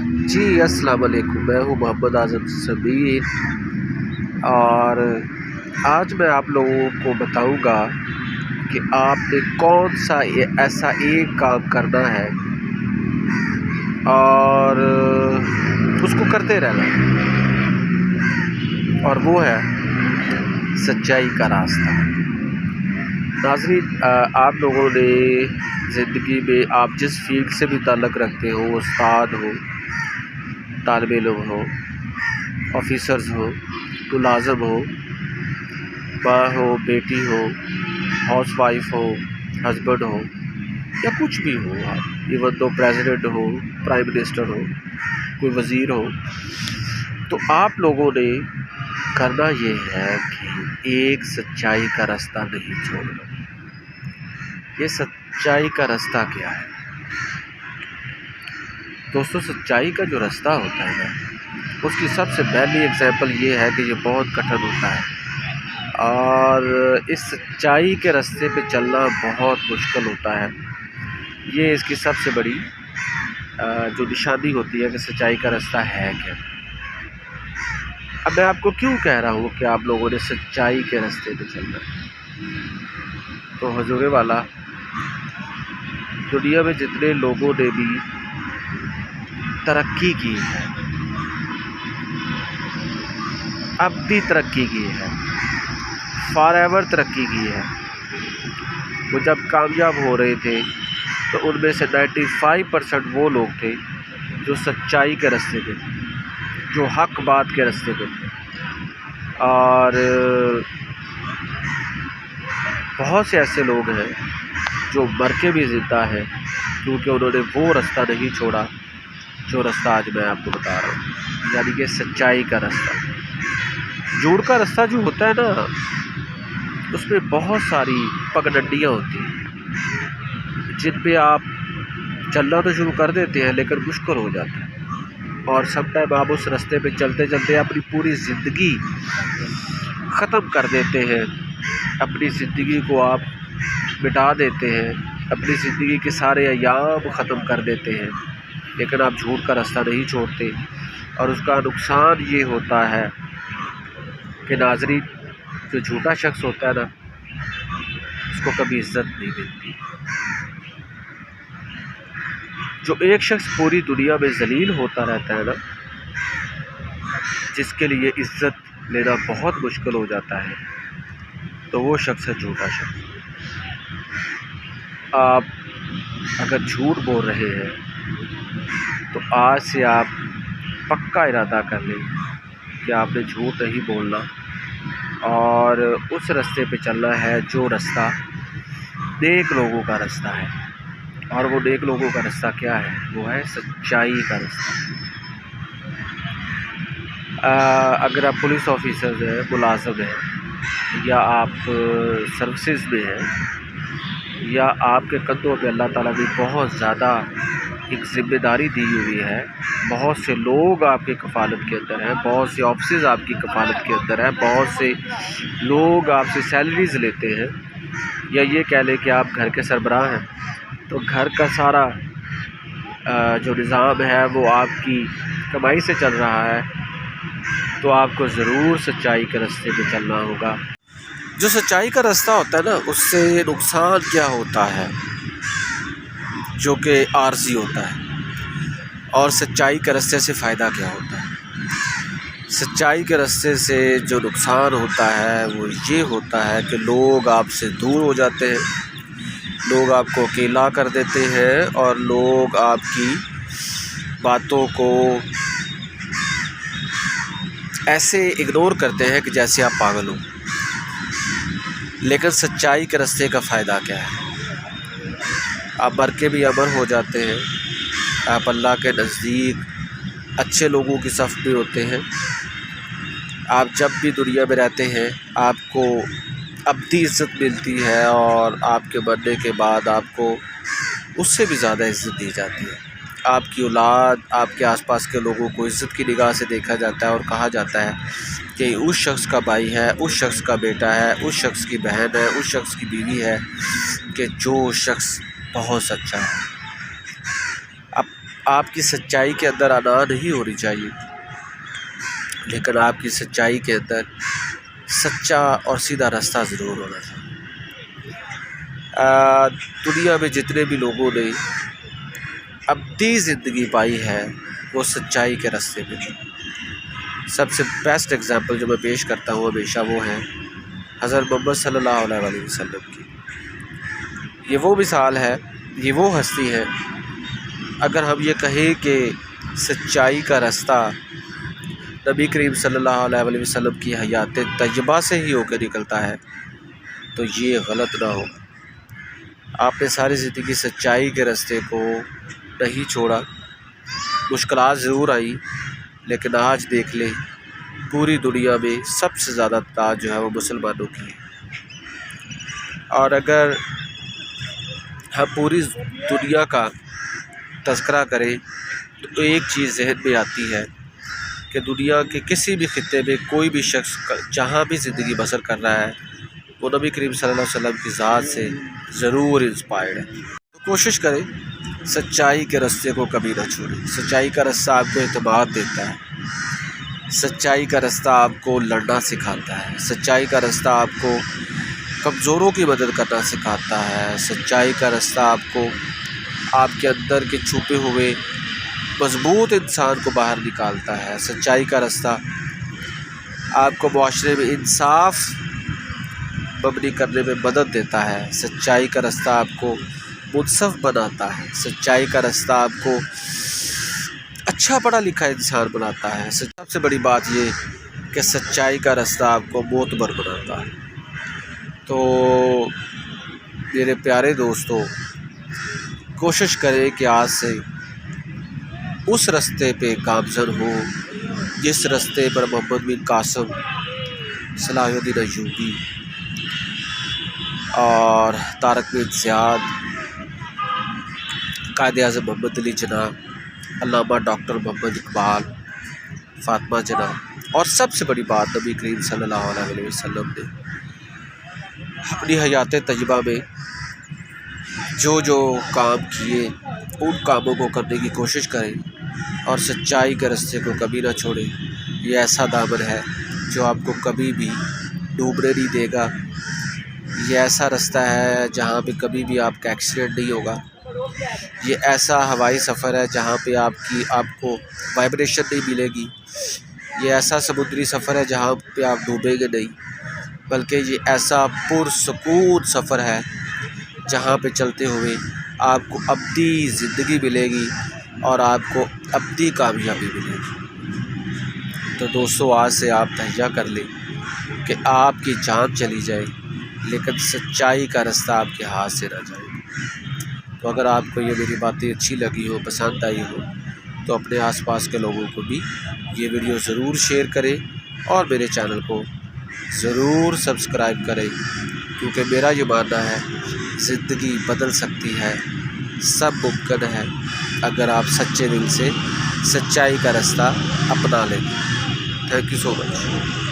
جی अस्सलाम वालेकुम। मैं हूँ मोहम्मद आज़म समीर और आज मैं आप लोगों को बताऊंगा कि आपने कौन सा ऐसा एक काम करना है और उसको करते रहना है, और वो है सच्चाई का रास्ता। नाज़रीन, आप लोगों ने ज़िंदगी में आप जिस फील्ड से भी ताल्लुक़ रखते हो, उस्ताद हो, तालिब इल्म हो, ऑफिसर्स हो, मुलाज़िम हो, माँ हो, बेटी हो, हाउस वाइफ हो, हस्बैंड हो, या कुछ भी हो आप, इवन तो प्रेसिडेंट हो, प्राइम मिनिस्टर हो, कोई वज़ीर हो, तो आप लोगों ने करना ये है कि एक सच्चाई का रास्ता नहीं छोड़ना। ये सच्चाई का रास्ता क्या है दोस्तों? सच्चाई का जो रास्ता होता है ना, उसकी सबसे पहली एग्जाम्पल ये है कि ये बहुत कठिन होता है और इस सच्चाई के रास्ते पे चलना बहुत मुश्किल होता है। ये इसकी सबसे बड़ी जो निशानी होती है कि सच्चाई का रास्ता है क्या। अब मैं आपको क्यों कह रहा हूँ कि आप लोगों ने सच्चाई के रास्ते पे चलना है। तो हुजूर वाला, दुनिया में जितने लोगों ने भी तरक्की की है, अब भी तरक्की की है, फॉरएवर तरक्की की है, वो जब कामयाब हो रहे थे तो उनमें से 95% वो लोग थे जो सच्चाई के रास्ते पे थे, जो हक बात के रास्ते पे थे। और बहुत से ऐसे लोग हैं जो मर के भी ज़िंदा है क्योंकि उन्होंने वो रास्ता नहीं छोड़ा जो रास्ता आज मैं आपको बता रहा हूँ, यानी कि सच्चाई का रास्ता। झूठ का रास्ता जो होता है ना, उसमें बहुत सारी पगडंडियाँ होती हैं जिन पे आप चलना तो शुरू कर देते हैं लेकिन मुश्किल हो जाता है, और समटाइम आप उस रास्ते पे चलते चलते अपनी पूरी ज़िंदगी ख़त्म कर देते हैं, अपनी ज़िंदगी को आप मिटा देते हैं, अपनी ज़िंदगी के सारे अयाम ख़त्म कर देते हैं, लेकिन आप झूठ का रास्ता नहीं छोड़ते। और उसका नुकसान ये होता है कि नाज़रीन, जो झूठा शख्स होता है ना, उसको कभी इज़्ज़त नहीं मिलती। जो एक शख्स पूरी दुनिया में ज़लील होता रहता है ना, जिसके लिए इज़्ज़त लेना बहुत मुश्किल हो जाता है, तो वो शख्स है झूठा शख्स। आप अगर झूठ बोल रहे हैं तो आज से आप पक्का इरादा कर लें कि आपने झूठ नहीं बोलना और उस रास्ते पे चलना है जो रास्ता नेक लोगों का रास्ता है। और वो नेक लोगों का रास्ता क्या है? वो है सच्चाई का रास्ता। अगर आप पुलिस ऑफिसर हैं, मुलाज़िम हैं, या आप सर्विसेज में हैं, या आपके कंधों पे अल्लाह ताला ने बहुत ज़्यादा एक ज़िम्मेदारी दी हुई है, बहुत से लोग आपके कफ़ालत के अंदर हैं, बहुत से ऑफिसेज आपकी कफ़ालत के अंदर हैं, बहुत से लोग आपसे सैलरीज़ लेते हैं, या ये कह लें कि आप घर के सरबराह हैं, तो घर का सारा जो निज़ाम है वो आपकी कमाई से चल रहा है, तो आपको ज़रूर सच्चाई के रास्ते पे चलना होगा। जो सच्चाई का रास्ता होता है ना, उससे नुकसान क्या होता है जो कि आर्जी होता है, और सच्चाई के रास्ते से फ़ायदा क्या होता है। सच्चाई के रास्ते से जो नुकसान होता है वो ये होता है कि लोग आपसे दूर हो जाते हैं, लोग आपको अकेला कर देते हैं, और लोग आपकी बातों को ऐसे इग्नोर करते हैं कि जैसे आप पागल हो। लेकिन सच्चाई के रास्ते का फ़ायदा क्या है? आप मर के भी अमर हो जाते हैं, आप अल्लाह के नज़दीक अच्छे लोगों की सफ़ में होते हैं। आप जब भी दुनिया में रहते हैं आपको अब्दी इज़्ज़त मिलती है, और आपके मरने के बाद आपको उससे भी ज़्यादा इज़्ज़त दी जाती है। आपकी औलाद, आपके आसपास के लोगों को इज़्ज़त की निगाह से देखा जाता है और कहा जाता है कि उस शख्स का भाई है, उस शख्स का बेटा है, उस शख्स की बहन है, उस शख्स की बीवी है, कि जो शख्स बहुत सच्चा है। अब آپ کی سچائی کے اندر انا نہیں ہونی چاہیے، لیکن آپ کی سچائی کے اندر سچا اور سیدھا راستہ ضرور ہونا چاہیے۔ دنیا میں جتنے بھی لوگوں نے ابدی زندگی پائی ہے وہ سچائی کے راستے میں تھی۔ سب سے بیسٹ اگزامپل جو میں پیش کرتا ہوں ہمیشہ وہ ہے حضرت محمد صلی اللہ علیہ وسلم کی۔ یہ وہ مثال ہے، یہ وہ ہستی ہے، اگر ہم یہ کہیں کہ سچائی کا راستہ نبی کریم صلی اللہ علیہ وسلم کی حیات طیبہ سے ہی ہو کے نکلتا ہے تو یہ غلط نہ ہوگا۔ آپ نے ساری زندگی سچائی کے راستے کو نہیں چھوڑا، مشکلات ضرور آئی، لیکن آج دیکھ لیں پوری دنیا میں سب سے زیادہ تعداد جو ہے وہ مسلمانوں کی ہے۔ اور اگر ہم پوری دنیا کا تذکرہ کریں تو ایک چیز ذہن میں آتی ہے کہ دنیا کے کسی بھی خطے میں کوئی بھی شخص جہاں بھی زندگی بسر کر رہا ہے وہ نبی کریم صلی اللہ علیہ وسلم کی ذات سے ضرور انسپائرڈ ہے۔ تو کوشش کریں سچائی کے راستے کو کبھی نہ چھوڑیں۔ سچائی کا راستہ آپ کو اعتماد دیتا ہے، سچائی کا راستہ آپ کو لڑنا سکھاتا ہے، سچائی کا راستہ آپ کو کمزوروں کی مدد کرنا سکھاتا ہے، سچائی کا راستہ آپ کو آپ کے اندر کے چھپے ہوئے مضبوط انسان کو باہر نکالتا ہے، سچائی کا راستہ آپ کو معاشرے میں انصاف مبنی کرنے میں مدد دیتا ہے، سچائی کا راستہ آپ کو منصف بناتا ہے، سچائی کا راستہ آپ کو اچھا پڑھا لکھا انسان بناتا ہے۔ سب سے بڑی بات یہ کہ سچائی کا راستہ آپ کو معتبر بناتا ہے۔ تو میرے پیارے دوستو، کوشش کریں کہ آج سے اس راستے پہ گامزن ہو جس راستے پر محمد بن قاسم، صلاح الدین ایوبی اور طارق بن زیاد، قائد اعظم محمد علی جناح، علامہ ڈاکٹر محمد اقبال، فاطمہ جناح، اور سب سے بڑی بات نبی کریم صلی اللہ علیہ وسلم نے اپنی حیات طیبہ میں جو کام کیے ان کاموں کو کرنے کی کوشش کریں اور سچائی کے راستے کو کبھی نہ چھوڑیں۔ یہ ایسا دامن ہے جو آپ کو کبھی بھی ڈوبنے نہیں دے گا، یہ ایسا راستہ ہے جہاں پہ کبھی بھی آپ کا ایکسیڈنٹ نہیں ہوگا، یہ ایسا ہوائی سفر ہے جہاں پہ آپ کو وائبریشن نہیں ملے گی، یہ ایسا سمندری سفر ہے جہاں پہ آپ ڈوبیں گے نہیں، بلکہ یہ ایسا پرسکون سفر ہے جہاں پہ چلتے ہوئے آپ کو ابدی زندگی ملے گی اور آپ کو ابدی کامیابی ملے گی۔ تو دوستو، آج سے آپ تہیہ کر لیں کہ آپ کی جان چلی جائے لیکن سچائی کا راستہ آپ کے ہاتھ سے نہ جائے۔ تو اگر آپ کو یہ میری باتیں اچھی لگی ہو، پسند آئی ہو، تو اپنے آس پاس کے لوگوں کو بھی یہ ویڈیو ضرور شیئر کریں اور میرے چینل کو ضرور سبسکرائب کریں، کیونکہ میرا یہ ماننا ہے زندگی بدل سکتی ہے، سب ممکن ہے اگر آپ سچے دل سے سچائی کا راستہ اپنا لیں۔ Thank you so much.